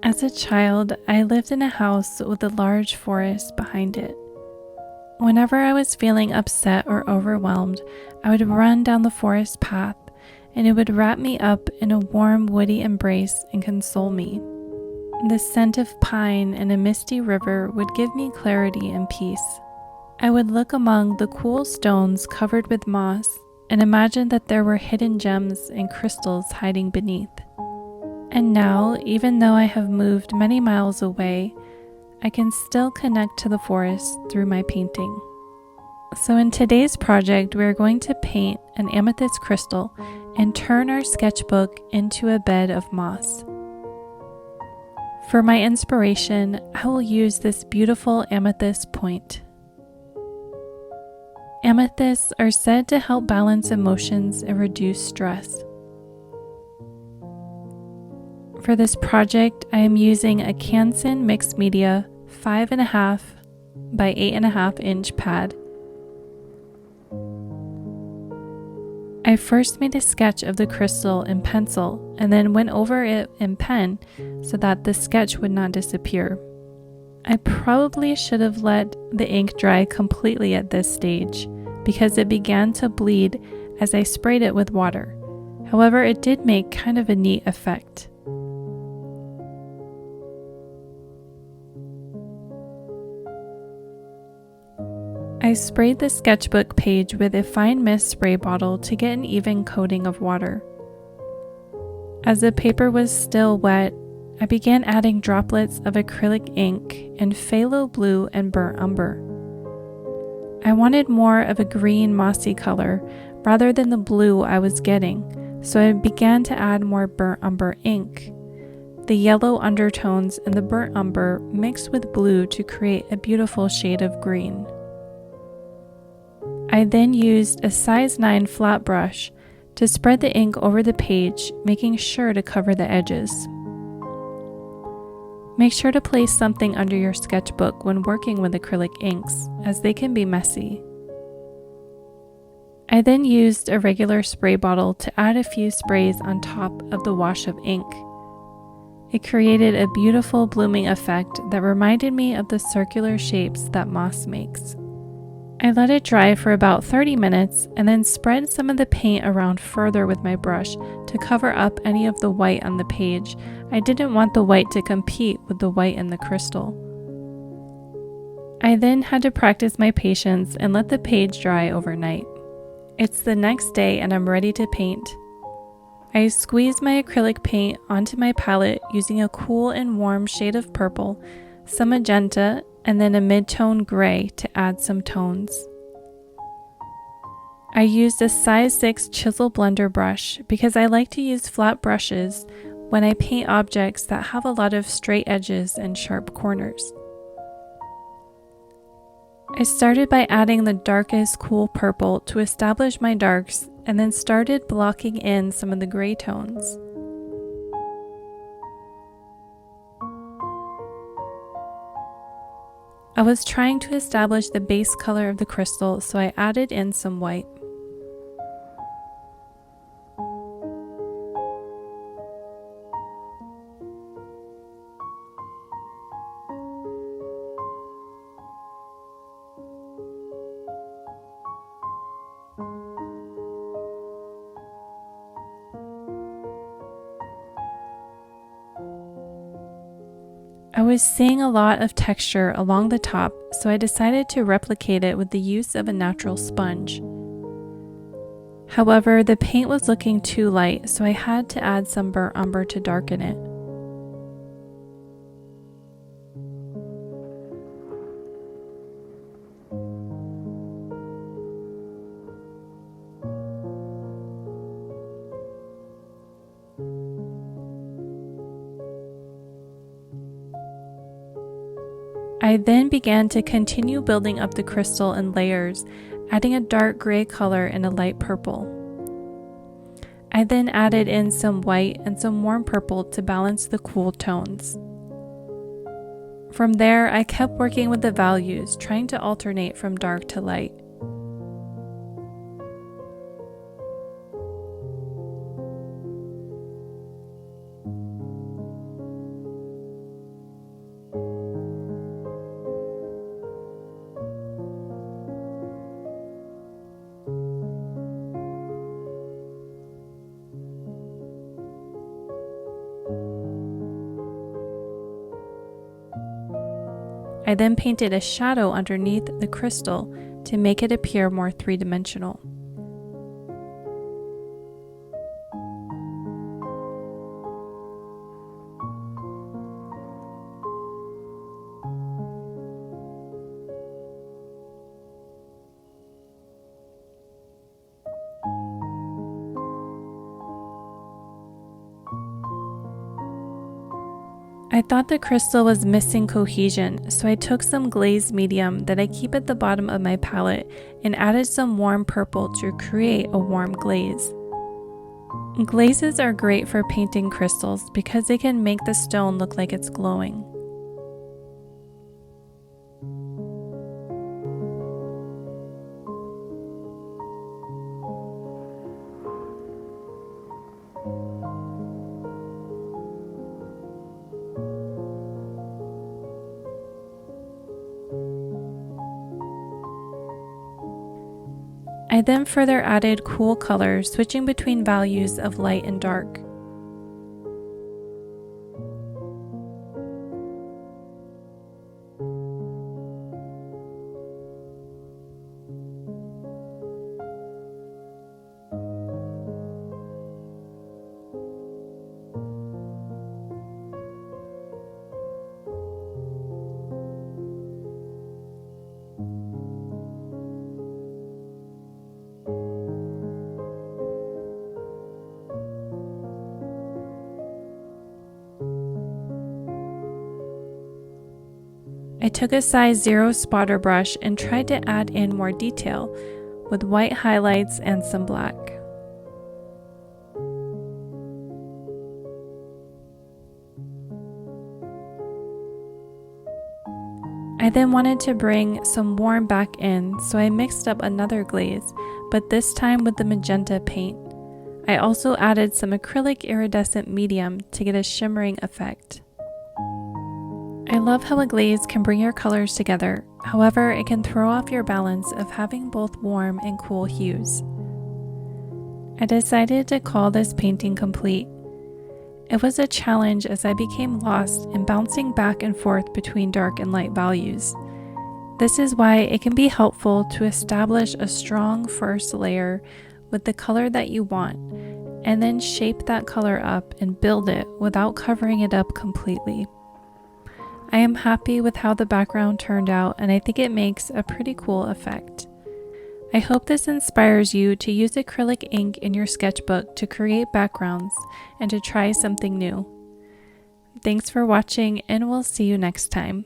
As a child, I lived in a house with a large forest behind it. Whenever I was feeling upset or overwhelmed, I would run down the forest path, and it would wrap me up in a warm, woody embrace and console me. The scent of pine and a misty river would give me clarity and peace. I would look among the cool stones covered with moss and imagine that there were hidden gems and crystals hiding beneath. And now, even though I have moved many miles away, I can still connect to the forest through my painting. So in today's project, we are going to paint an amethyst crystal and turn our sketchbook into a bed of moss. For my inspiration, I will use this beautiful amethyst point. Amethysts are said to help balance emotions and reduce stress. For this project, I am using a Canson mixed media 5.5 by 8.5 inch pad. I first made a sketch of the crystal in pencil and then went over it in pen so that the sketch would not disappear. I probably should have let the ink dry completely at this stage because it began to bleed as I sprayed it with water. However, it did make kind of a neat effect. I sprayed the sketchbook page with a fine mist spray bottle to get an even coating of water. As the paper was still wet, I began adding droplets of acrylic ink in phthalo blue and burnt umber. I wanted more of a green mossy color rather than the blue I was getting, so I began to add more burnt umber ink. The yellow undertones in the burnt umber mixed with blue to create a beautiful shade of green. I then used a size 9 flat brush to spread the ink over the page, making sure to cover the edges. Make sure to place something under your sketchbook when working with acrylic inks, as they can be messy. I then used a regular spray bottle to add a few sprays on top of the wash of ink. It created a beautiful blooming effect that reminded me of the circular shapes that moss makes. I let it dry for about 30 minutes and then spread some of the paint around further with my brush to cover up any of the white on the page. I didn't want the white to compete with the white in the crystal. I then had to practice my patience and let the page dry overnight. It's the next day and I'm ready to paint. I squeezed my acrylic paint onto my palette using a cool and warm shade of purple, some magenta, and then a mid-tone gray to add some tones. I used a size 6 chisel blender brush because I like to use flat brushes when I paint objects that have a lot of straight edges and sharp corners. I started by adding the darkest cool purple to establish my darks and then started blocking in some of the gray tones. I was trying to establish the base color of the crystal, so I added in some white. I was seeing a lot of texture along the top, so I decided to replicate it with the use of a natural sponge. However, the paint was looking too light, so I had to add some burnt umber to darken it. I then began to continue building up the crystal in layers, adding a dark gray color and a light purple. I then added in some white and some warm purple to balance the cool tones. From there, I kept working with the values, trying to alternate from dark to light. I then painted a shadow underneath the crystal to make it appear more three-dimensional. I thought the crystal was missing cohesion, so I took some glazed medium that I keep at the bottom of my palette and added some warm purple to create a warm glaze. Glazes are great for painting crystals because they can make the stone look like it's glowing. I then further added cool colors, switching between values of light and dark. I took a size 0 spotter brush and tried to add in more detail with white highlights and some black. I then wanted to bring some warmth back in, so I mixed up another glaze, but this time with the magenta paint. I also added some acrylic iridescent medium to get a shimmering effect. I love how a glaze can bring your colors together, however it can throw off your balance of having both warm and cool hues. I decided to call this painting complete. It was a challenge as I became lost in bouncing back and forth between dark and light values. This is why it can be helpful to establish a strong first layer with the color that you want, and then shape that color up and build it without covering it up completely. I am happy with how the background turned out, and I think it makes a pretty cool effect. I hope this inspires you to use acrylic ink in your sketchbook to create backgrounds and to try something new. Thanks for watching, and we'll see you next time.